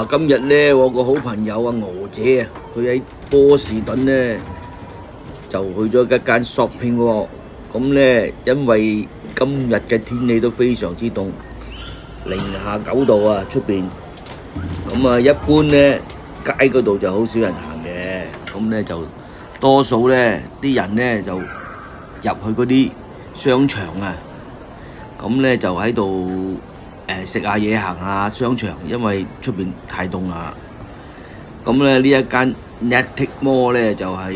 今日呢，我個好朋友啊，娥姐啊，佢喺波士頓呢就去咗一間 shopping 喎。咁呢，因為今日嘅天氣都非常之凍，零下9度啊出邊。咁啊，一般呢街嗰度就好少人行嘅，咁呢就多數呢啲人呢就入去嗰啲商場啊，咁呢就喺度食下嘢行下商場，因為出邊太凍啦。咁咧呢一間 Natick Mall 咧就係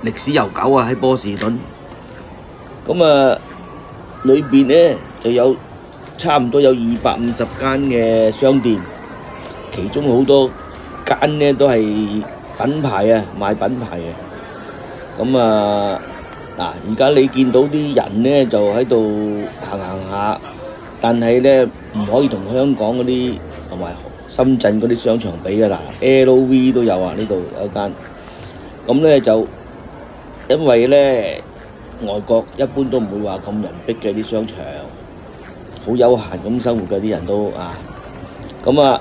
歷史悠久啊，喺波士頓。咁啊裏邊咧就有差唔多有250間嘅商店，其中好多間咧都係品牌啊，賣品牌嘅。咁啊嗱，而家你見到啲人咧就喺度行下。但係咧唔可以同香港嗰啲同埋深圳嗰啲商場比㗎啦 ，LV 都有啊，呢度有一間。咁咧就因為咧外國一般都唔會話咁人逼嘅啲商場，好悠閒咁生活嘅啲人都啊。咁啊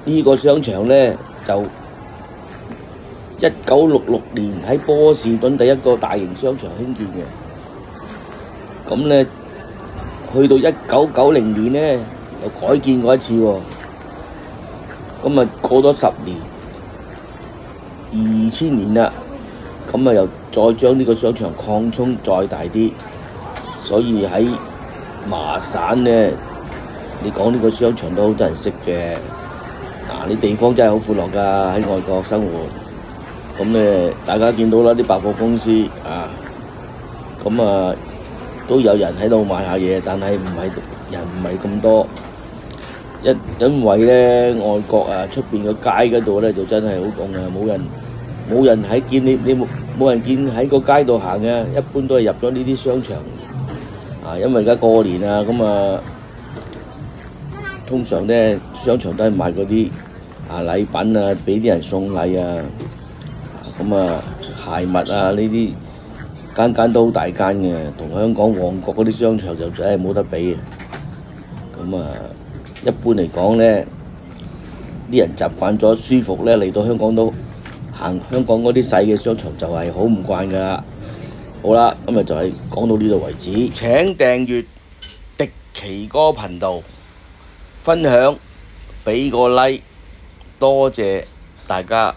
呢個商場咧就1966年喺波士頓第一個大型商場興建嘅。咁咧去到1990年咧，又改建過一次喎。咁啊過咗10年，2000年啦，咁啊又再將呢個商場擴充再大啲，所以喺麻省咧，你講呢個商場都好多人識嘅。啲地方真係好闊落㗎，喺外國生活。咁咧，大家見到啦，啲百貨公司啊，咁啊〜都有人喺度買下嘢，但係人唔係咁多，因為咧外國啊出邊個街嗰度咧就真係好凍啊，冇人喺見你冇人見喺個街度行嘅，一般都係入咗呢啲商場啊，因為而家過年啊，咁啊通常咧商場都係賣嗰啲禮品啊，俾啲人送禮啊，咁啊鞋襪啊呢啲。間都好大間嘅，同香港旺角嗰啲商場就真係冇得比嘅。咁啊，一般嚟講咧，啲人習慣咗舒服咧，嚟到香港都行香港嗰啲細嘅商場就係好唔慣㗎啦。好啦，今日就係講到呢度為止。請訂閱迪奇哥頻道，分享俾個 like，多謝大家。